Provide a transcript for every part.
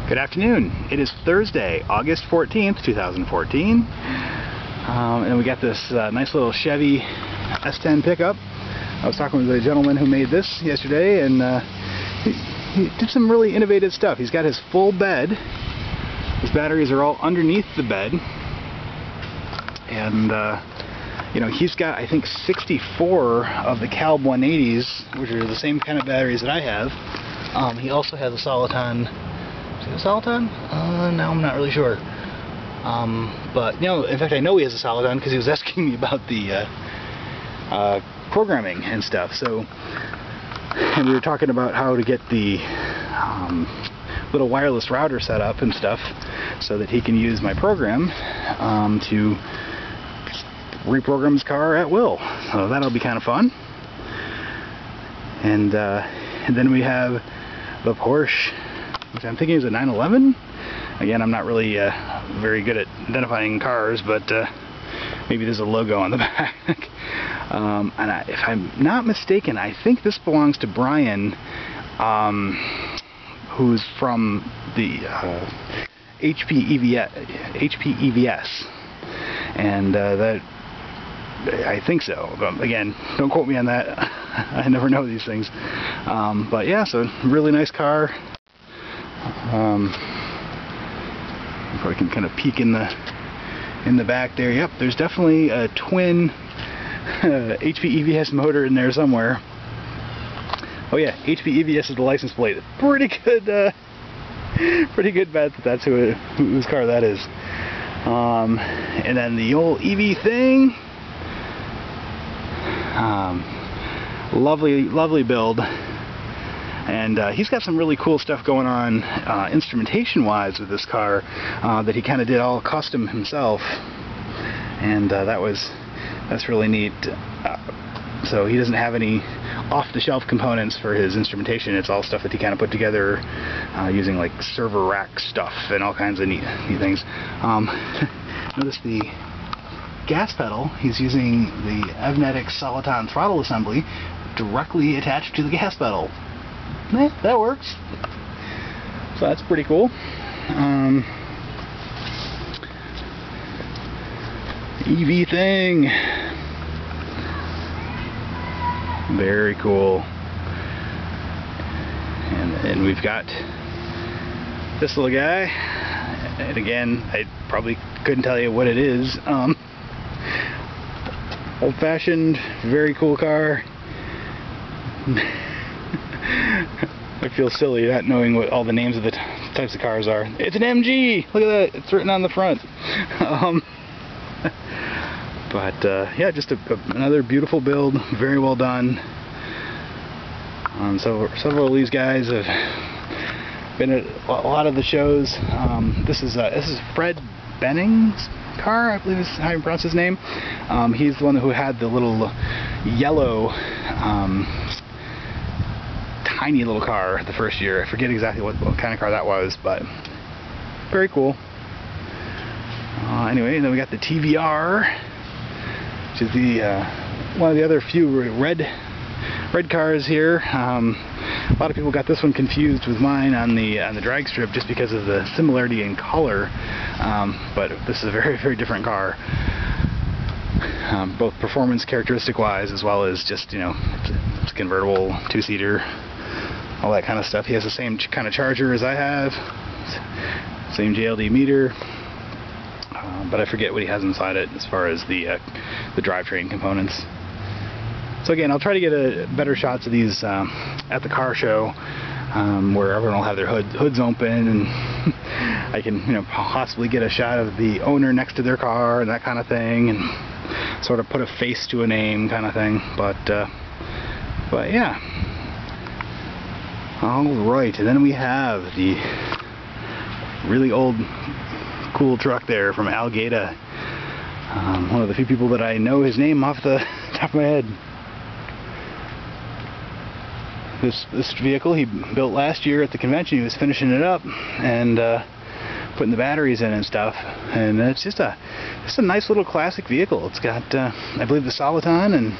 Good afternoon. It is Thursday, August 14th, 2014. And we got this nice little Chevy S10 pickup. I was talking with a gentleman who made this yesterday, and he did some really innovative stuff. He's got his full bed. His batteries are all underneath the bed. And, you know, he's got, I think, 64 of the Calb 180s, which are the same kind of batteries that I have. He also has a Soliton. Is it a Soliton? No, I'm not really sure. But, you know, in fact, I know he has a Soliton because he was asking me about the programming and stuff. So, and we were talking about how to get the little wireless router set up and stuff so that he can use my program to reprogram his car at will. So that'll be kind of fun. And then we have the Porsche, which I'm thinking is a 911. Again, I'm not really very good at identifying cars, but maybe there's a logo on the back. And if I'm not mistaken, I think this belongs to Brian, who's from the HP EVS, and that, I think so. But again, don't quote me on that. I never know these things. But yeah, so really nice car. If I can kind of peek in the back there. Yep, there's definitely a twin HP EVS motor in there somewhere. Oh yeah, HP EVS is the license plate. Pretty good bet that that's whose car that is. And then the old EV thing. Lovely build. And he's got some really cool stuff going on instrumentation-wise with this car that he kind of did all custom himself, and that's really neat. So he doesn't have any off-the-shelf components for his instrumentation. It's all stuff that he kind of put together using like server rack stuff and all kinds of neat things. Notice the gas pedal. He's using the Evnetic Soliton throttle assembly directly attached to the gas pedal. That works. So that's pretty cool. EV thing. Very cool. And we've got this little guy. And again, I probably couldn't tell you what it is. Old-fashioned, very cool car. I feel silly not knowing what all the names of the types of cars are. It's an MG! Look at that, it's written on the front. Yeah, just another beautiful build, very well done. So several of these guys have been at a lot of the shows. This is Fred Benning's car, I believe is how you pronounce his name. He's the one who had the little yellow tiny little car the first year. I forget exactly what kind of car that was, but very cool. Anyway, then we got the TVR, which is the one of the other few red cars here. A lot of people got this one confused with mine on the drag strip just because of the similarity in color, but this is a very different car, both performance characteristic wise as well as just, you know, it's a convertible two-seater, all that kind of stuff. He has the same kind of charger as I have, same JLD meter, but I forget what he has inside it as far as the drivetrain components. So again, I'll try to get better shots of these at the car show, where everyone will have their hoods open, and I can, you know, possibly get a shot of the owner next to their car and that kind of thing, and sort of put a face to a name kind of thing. But yeah. Alright, and then we have the really old cool truck there from Algeta. One of the few people that I know his name off the top of my head. This vehicle he built last year at the convention. He was finishing it up and putting the batteries in and stuff, and it's just a nice little classic vehicle. It's got I believe the Soliton, and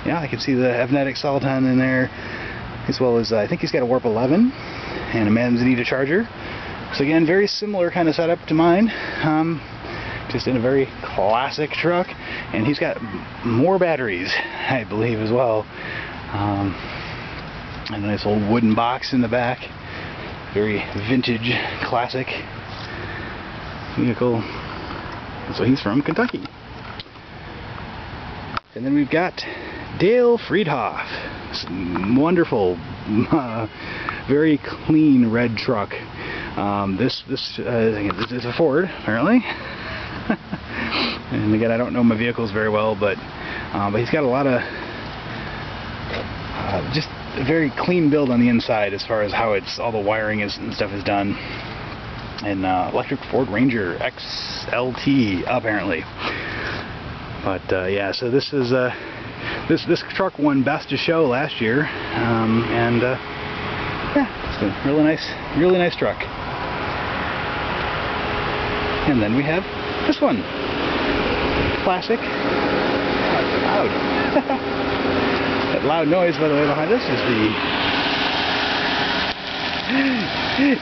yeah, I can see the Evnetic Soliton in there, as well as I think he's got a Warp 11 and a Manzanita charger. So again, very similar kind of setup to mine, just in a very classic truck, and he's got more batteries, I believe, as well. And a nice old wooden box in the back, very vintage, classic vehicle. So he's from Kentucky. And then we've got Dale Friedhoff, this wonderful, very clean red truck. This is a Ford, apparently. And again, I don't know my vehicles very well, but he's got a lot of just a very clean build on the inside as far as how all the wiring is and stuff is done. And electric Ford Ranger XLT, apparently. But yeah, so this is this truck won Best of Show last year, and yeah, it's a really nice truck. And then we have this one, classic. Oh, it's loud. That loud noise, by the way, behind us is the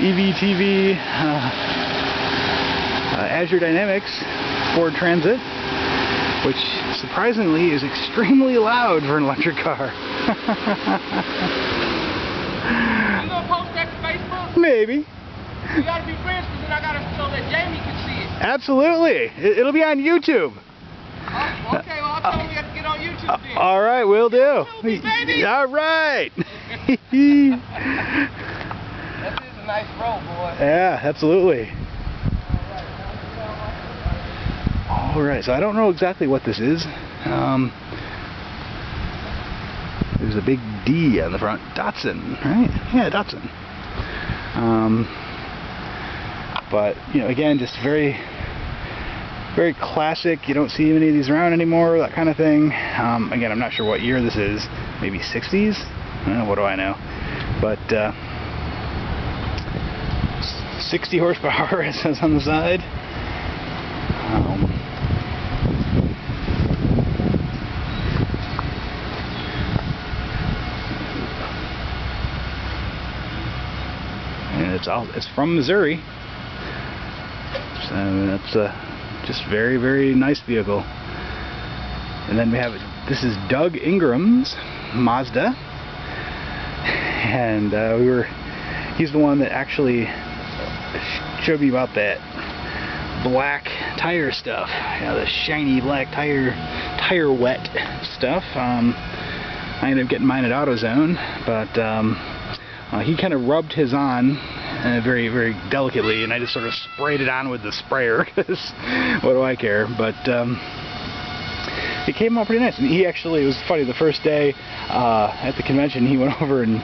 EVTV Azure Dynamics Ford Transit, which surprisingly is extremely loud for an electric car. You gonna post that to Facebook? Maybe. We gotta be friends, because then I gotta so that Jamie can see it. Absolutely. It'll be on YouTube. Oh, okay, well, I'll tell him we have to get on YouTube then. All right, will do. YouTube me, baby. All right. That is a nice roll, boy. Yeah, absolutely. All right, so I don't know exactly what this is. There's a big D on the front. Datsun, right? Yeah, Datsun. But, you know, again, just very classic. You don't see many of these around anymore, that kind of thing. Again, I'm not sure what year this is. Maybe 60s? I don't know, what do I know? But 60 horsepower, it says on the side. And it's from Missouri. So that's just very nice vehicle. And then we have, this is Doug Ingram's Mazda, and he's the one that actually showed me about that black tire stuff, you know, the shiny black tire wet stuff. I ended up getting mine at AutoZone, but he kind of rubbed his on very delicately, and I just sort of sprayed it on with the sprayer, because what do I care? But it came out pretty nice. And he actually, it was funny, the first day at the convention, he went over and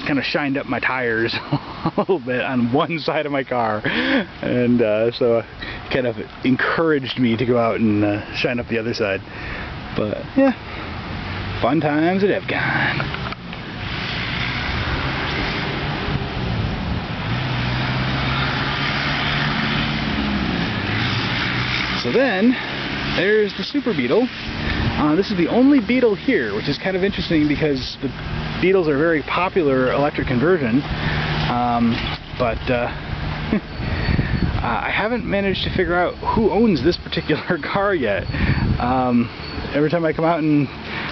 kind of shined up my tires a little bit on one side of my car, and so he kind of encouraged me to go out and shine up the other side. But yeah, fun times at EVCCON. So then, there's the Super Beetle. This is the only Beetle here, which is kind of interesting because the Beetles are very popular electric conversion. But I haven't managed to figure out who owns this particular car yet. Every time I come out and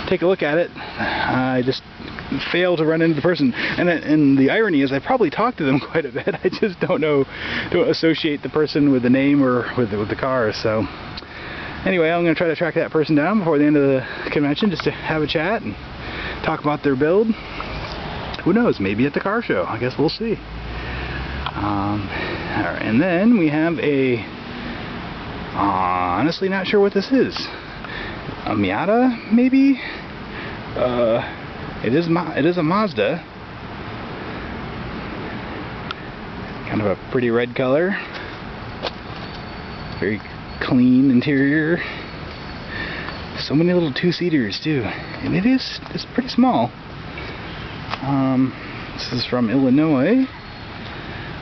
take a look at it, I just fail to run into the person. And the irony is I probably talked to them quite a bit. I just don't associate the person with the name or with the car. So anyway, I'm going to try to track that person down before the end of the convention, just to have a chat and talk about their build. Who knows, maybe at the car show. I guess we'll see. Alright, and then we have a, honestly not sure what this is. A Miata, maybe? It is a Mazda. Kind of a pretty red color. Very clean interior. So many little two-seaters too, and it's pretty small. This is from Illinois.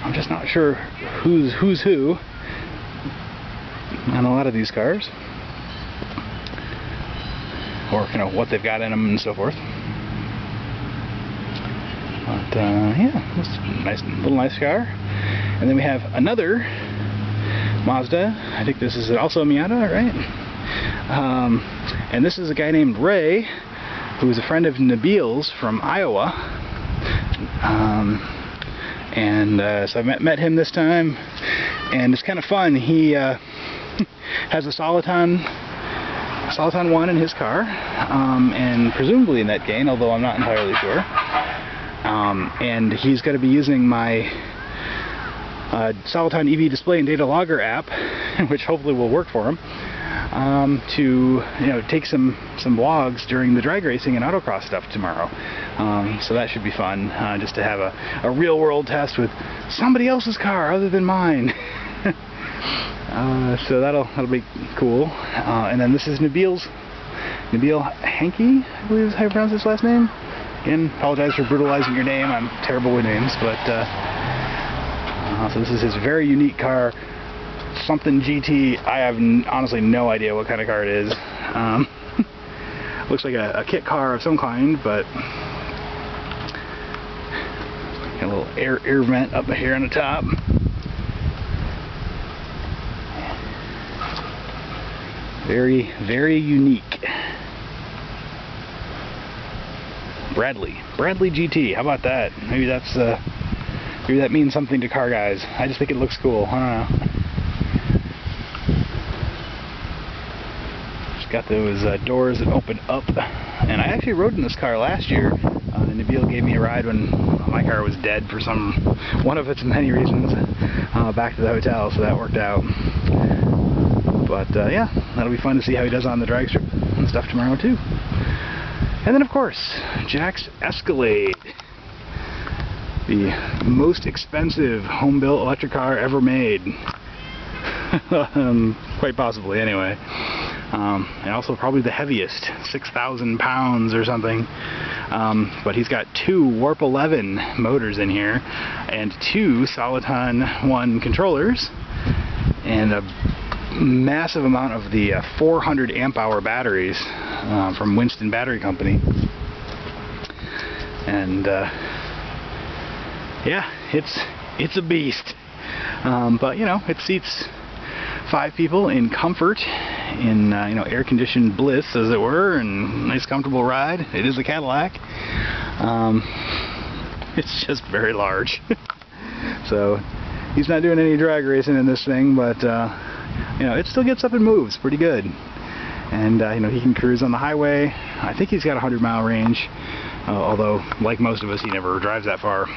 I'm just not sure who's who on a lot of these cars, or you know what they've got in them and so forth. But yeah, it's a nice car. And then we have another Mazda. I think this is also a Miata, right? And this is a guy named Ray, who is a friend of Nabil's from Iowa. So I met him this time, and it's kind of fun. He has a Soliton 1 in his car, and presumably in that gain, although I'm not entirely sure. And he's going to be using my Soliton EV display and data logger app, which hopefully will work for him, to take some vlogs during the drag racing and autocross stuff tomorrow. So that should be fun, just to have a real world test with somebody else's car other than mine. So that'll be cool. And then this is Nabil Hankey, I believe is how you pronounce his last name. Again, apologize for brutalizing your name. I'm terrible with names, but so this is his very unique car, something GT. I have honestly no idea what kind of car it is. Looks like a kit car of some kind, but got a little air vent up here on the top. Very, very unique. Bradley GT. How about that? Maybe that means something to car guys. I just think it looks cool. I don't know. It's got those doors that open up. And I actually rode in this car last year. Nabil gave me a ride when my car was dead for one of its many reasons, back to the hotel, so that worked out. But yeah, that'll be fun to see how he does on the drag strip and stuff tomorrow too. And then of course, Jack's Escalade. The most expensive home-built electric car ever made. Quite possibly, anyway. And also probably the heaviest, 6,000 pounds or something. But he's got 2 Warp 11 motors in here, and 2 Soliton 1 controllers, and a massive amount of the 400 amp hour batteries from Winston Battery Company. And yeah, it's a beast. But it seats 5 people in comfort, in air-conditioned bliss, as it were, and nice comfortable ride. It is a Cadillac. It's just very large. So he's not doing any drag racing in this thing, but it still gets up and moves pretty good. And he can cruise on the highway. I think he's got a 100-mile range, although like most of us, he never drives that far.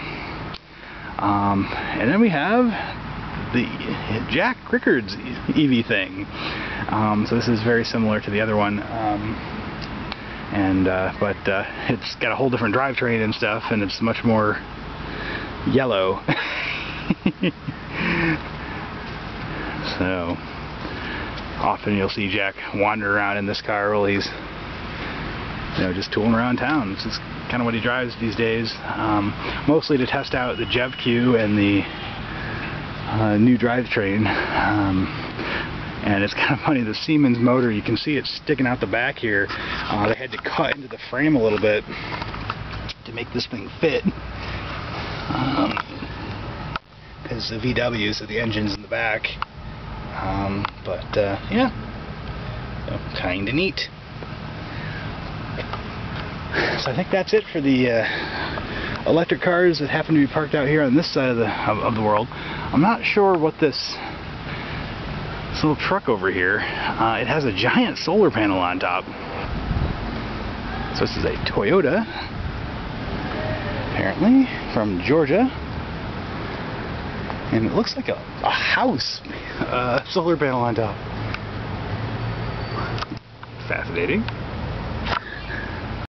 And then we have the Jack Rickard's EV thing. So this is very similar to the other one, but it's got a whole different drivetrain and stuff, and it's much more yellow. So often you'll see Jack wander around in this car while he's just tooling around town. This is kind of what he drives these days, mostly to test out the JevQ and the new drivetrain. And it's kind of funny, the Siemens motor, you can see it sticking out the back here. They had to cut into the frame a little bit to make this thing fit, because the VW, so the engine's in the back. Yeah, so kind of neat. So I think that's it for the electric cars that happen to be parked out here on this side of the world. I'm not sure what this little truck over here, it has a giant solar panel on top. So this is a Toyota, apparently, from Georgia. And it looks like a house solar panel on top. Fascinating.